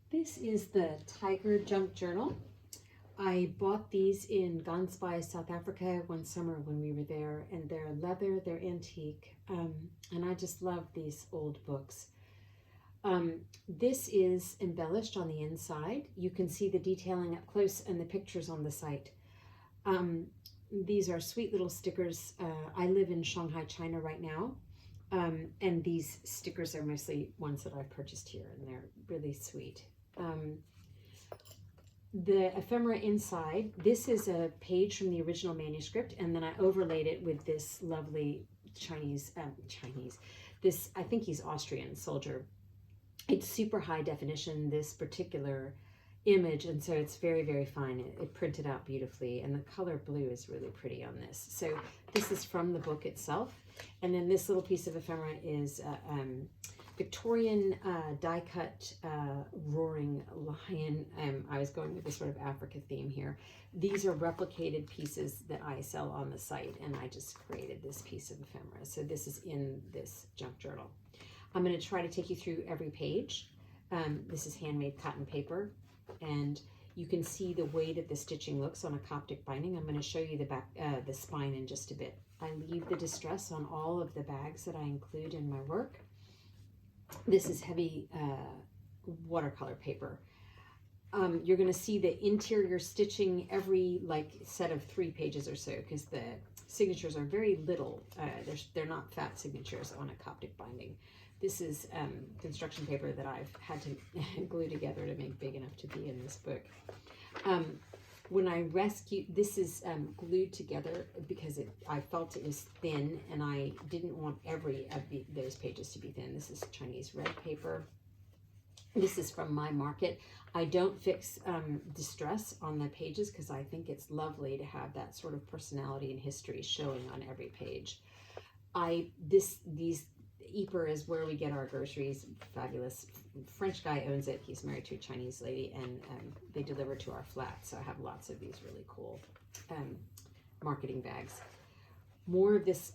This is the Tiger Junk Journal. I bought these in Gansbai, South Africa one summer when we were there, and they're leather, they're antique, and I just love these old books. This is embellished on the inside. You can see the detailing up close and the pictures on the site. These are sweet little stickers. I live in Shanghai, China right now, and these stickers are mostly ones that I've purchased here, and they're really sweet. The ephemera inside, this is a page from the original manuscript, and then I overlaid it with this lovely Chinese, this, I think he's Austrian soldier. It's super high definition, this particular image, and so it's very, very fine. It printed out beautifully, and the color blue is really pretty on this. So this is from the book itself, and then this little piece of ephemera is Victorian die-cut roaring lion. I was going with this sort of Africa theme here. These are replicated pieces that I sell on the site, and I just created this piece of ephemera. So this is in this junk journal. I'm going to try to take you through every page. This is handmade cotton paper, and you can see the way that the stitching looks on a Coptic binding. I'm going to show you the back, the spine in just a bit. I leave the distress on all of the bags that I include in my work. This is heavy watercolor paper. You're going to see the interior stitching every set of 3 pages or so, because the signatures are very little. They're not fat signatures on a Coptic binding. This is construction paper that I've had to glue together to make big enough to be in this book. When I rescued, this is glued together because I felt it was thin, and I didn't want every of those pages to be thin. This is Chinese red paper. This is from my market. I don't fix distress on the pages because I think it's lovely to have that sort of personality and history showing on every page. These Yper is where we get our groceries. Fabulous French guy owns it. He's married to a Chinese lady, and they deliver to our flat. So I have lots of these really cool marketing bags. More of this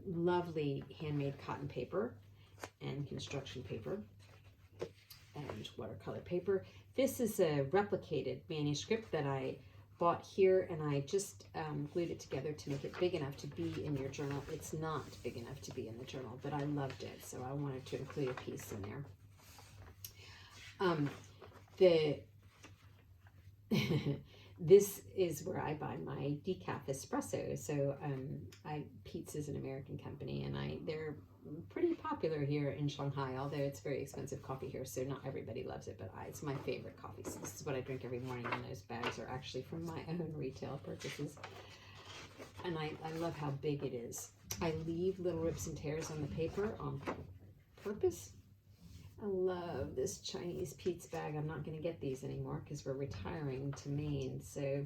lovely handmade cotton paper and construction paper and watercolor paper. This is a replicated manuscript that I bought here, and I just glued it together to make it big enough to be in your journal. It's not big enough to be in the journal, but I loved it, so I wanted to include a piece in there. This is where I buy my decaf espresso. So Peet's is an American company, and they're pretty popular here in Shanghai, although it's very expensive coffee here, so not everybody loves it, but it's my favorite coffee. So this is what I drink every morning, and those bags are actually from my own retail purchases. And I love how big it is. I leave little rips and tears on the paper on purpose. I love this Chinese Peet's bag. I'm not going to get these anymore because we're retiring to Maine, so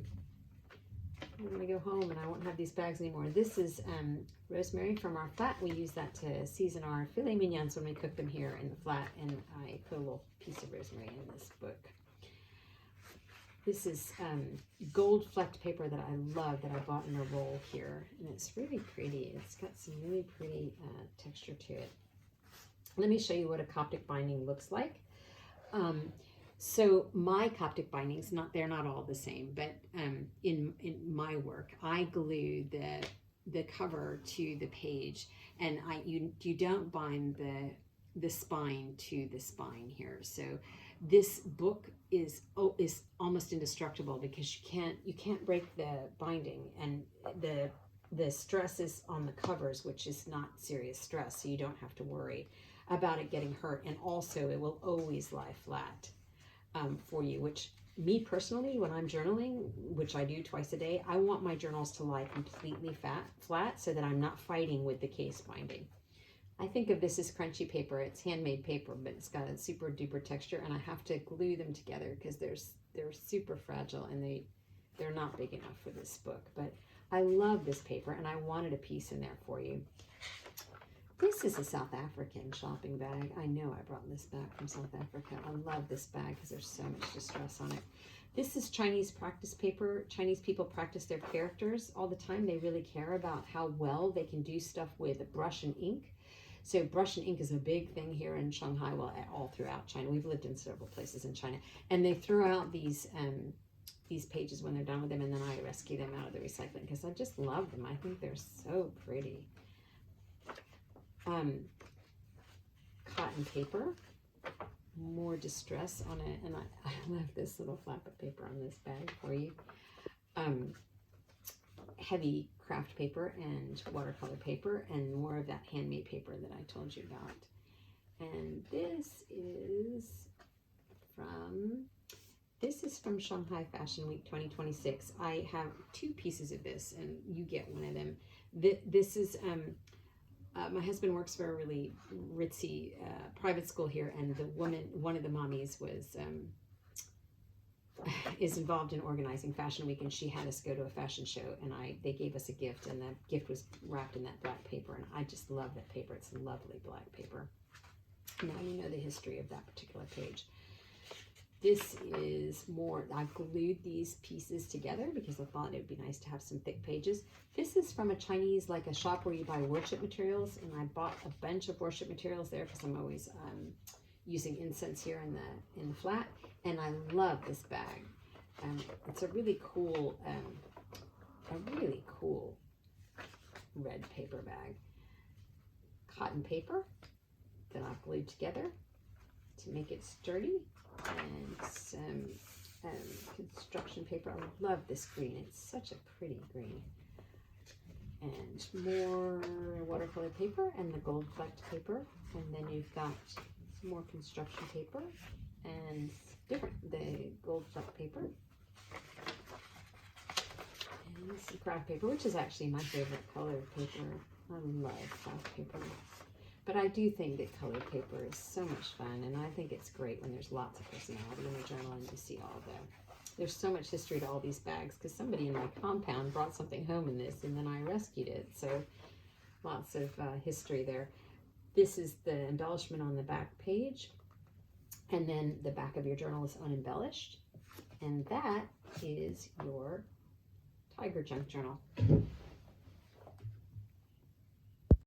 I'm going to go home and I won't have these bags anymore. This is rosemary from our flat. We use that to season our filet mignons when we cook them here in the flat, and I put a little piece of rosemary in this book. This is gold flecked paper that I love, that I bought in a roll here, and it's really pretty. It's got some really pretty texture to it. Let me show you what a Coptic binding looks like. So my Coptic bindings, they're not all the same, but in my work, I glue the cover to the page, and you don't bind the spine to the spine here. So this book is almost indestructible because you can't break the binding, and the stress is on the covers, which is not serious stress, so you don't have to worry about it getting hurt, and also it will always lie flat for you, which me personally, when I'm journaling, which I do twice a day, I want my journals to lie completely flat so that I'm not fighting with the case binding. I think of this as crunchy paper. It's handmade paper, but it's got a super duper texture, and I have to glue them together because they're super fragile, and they're not big enough for this book. But I love this paper, and I wanted a piece in there for you. This is a South African shopping bag. I know I brought this back from South Africa. I love this bag because there's so much distress on it. This is Chinese practice paper. Chinese people practice their characters all the time. They really care about how well they can do stuff with a brush and ink. So brush and ink is a big thing here in Shanghai, well, all throughout China. We've lived in several places in China, and they throw out these pages when they're done with them, and then I rescue them out of the recycling because I just love them. I think they're so pretty. Cotton paper, more distress on it, and I love this little flap of paper on this bag for you. Heavy craft paper and watercolor paper, and more of that handmade paper that I told you about. And this is from Shanghai Fashion Week 2026. I have 2 pieces of this, and you get one of them. This is my husband works for a really ritzy private school here, and the one of the mommies is involved in organizing Fashion Week, and she had us go to a fashion show, and they gave us a gift, and the gift was wrapped in that black paper, and I just love that paper. It's lovely black paper. Now you know the history of that particular page. This is more, I glued these pieces together because I thought it would be nice to have some thick pages. This is from a Chinese, like a shop where you buy worship materials, and I bought a bunch of worship materials there because I'm always using incense here in the flat, and I love this bag. It's a really cool red paper bag. Cotton paper that I've glued together to make it sturdy, and some construction paper. I love this green. It's such a pretty green. And more watercolor paper and the gold flecked paper, and then you've got some more construction paper and the gold flecked paper, and some craft paper, which is actually my favorite colored paper. I love craft paper. But I do think that colored paper is so much fun, and I think it's great when there's lots of personality in the journal and you see all of them. There's so much history to all these bags because somebody in my compound brought something home in this, and then I rescued it. So lots of history there. This is the embellishment on the back page, and then the back of your journal is unembellished, and that is your Tiger Junk Journal.